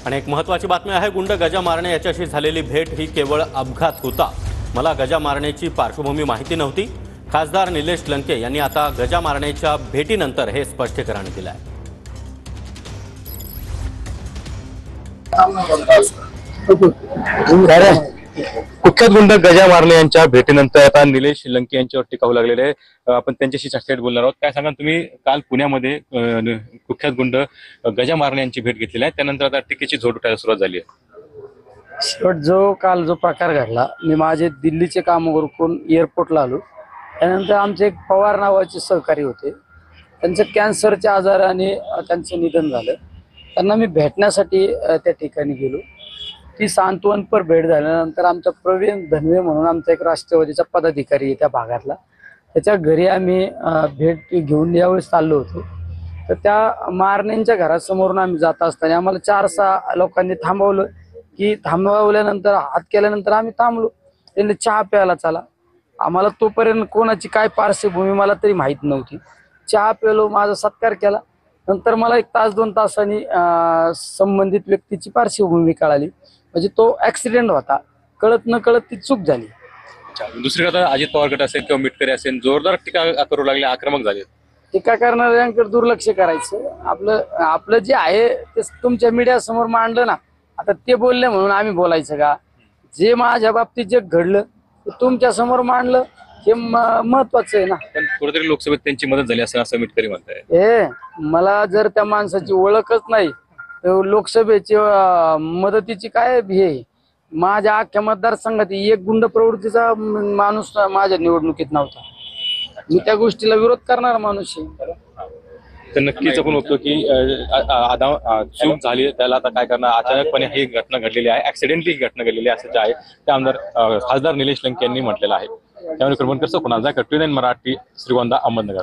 आणि एक महत्त्वाची बातमी आहे, गुंड गजा मारणे याच्याशी झालेली भेट ही केवळ अपघात होता। मला गजा मारण्याची पार्श्वभूमी माहिती नव्हती। खासदार निलेश लंके यांनी आता गजा मारण्याच्या भेटीनंतर हे स्पष्टीकरण दिलं आहे। कुख्यात गुंड गजा मारणे यांच्या भेटीनंतर आता निलेश लंके यांच्यावर टीका होऊ लागलेले आहे। आपण त्यांच्याशी थेट बोलणार आहोत। काय सांगा, तुम्ही काल पुण्यामध्ये कुख्यात गुंड गजा मारणे यांची भेट घेतलेली आहे, त्यानंतर आता टीकेची झोड उठायला सुरुवात झाली आहे। शेवट काल जो प्रकार घडला, मी माझे दिल्लीचे काम करून एअरपोर्टला आलो। त्यानंतर आमचे एक पवार नावाचे सहकारी होते, त्यांचं कॅन्सरच्या आजाराने त्यांचं निधन झालं। त्यांना मी भेटण्यासाठी त्या ठिकाणी गेलो। ती सांत्वनपर भेट झाल्यानंतर आमचा प्रवीण धनवे म्हणून आमचा एक राष्ट्रवादीचा पदाधिकारी आहे त्या भागातला, त्याच्या घरी आम्ही भेट घेऊन यावेळेस चाललो होतो। तर त्या मारण्यांच्या घरासमोरून आम्ही जात असताना आम्हाला 4-6 लोकांनी थांबवलं, की थांबवल्यानंतर हात केल्यानंतर आम्ही थांबलो। त्यांनी चहा प्यायला चला, आम्हाला तोपर्यंत कोणाची काय पार्श्वभूमी मला तरी माहीत नव्हती। चहा प्यालो, माझा सत्कार केला। नंतर मला 1 तास 2 तासांनी संबंधित व्यक्तीची पार्श्वभूमी कळाली, म्हणजे तो ऍक्सिडेंट होता, कळत न कळत ती चूक झाली। दुसरीकडे अजित पवार गट असेल किंवा मिटकरी असेल जोरदार टीका करू लागले, आक्रमक झाले। टीका करणाऱ्यांकडे दुर्लक्ष करायचं, आपलं जे आहे ते तुमच्या मीडिया समोर मांडलं ना। आता ते बोलले म्हणून आम्ही बोलायचं का? जे माझ्या बाबतीत जे घडलं ते तुमच्या समोर मांडलं, हे महत्वाचं आहे ना। पण कुठेतरी लोकसभेत त्यांची मदत झाली असं मिटकरी म्हणताय। मला जर त्या माणसाची ओळखच नाही तर लोकसभेची मदतीची काय हे? माझ्या अख्ख्या मतदारसंघात एक गुंड प्रवृत्तीचा माणूस माझ्या निवडणुकीत नव्हता। मी त्या गोष्टीला विरोध करणार माणूस आहे। तर नक्कीच आपण बघतो की चूक झाली, त्याला आता काय करणार? अचानकपणे ही घटना घडलेली आहे, ऍक्सिडेंटली ही घटना घडलेली आहे असं जे आहे ते आमदार खासदार निलेश लंके यांनी म्हटलेलं आहे। त्यामुळे कृपण कसं कोणाचा कटवी मराठी, श्रीगोंदा, अहमदनगर।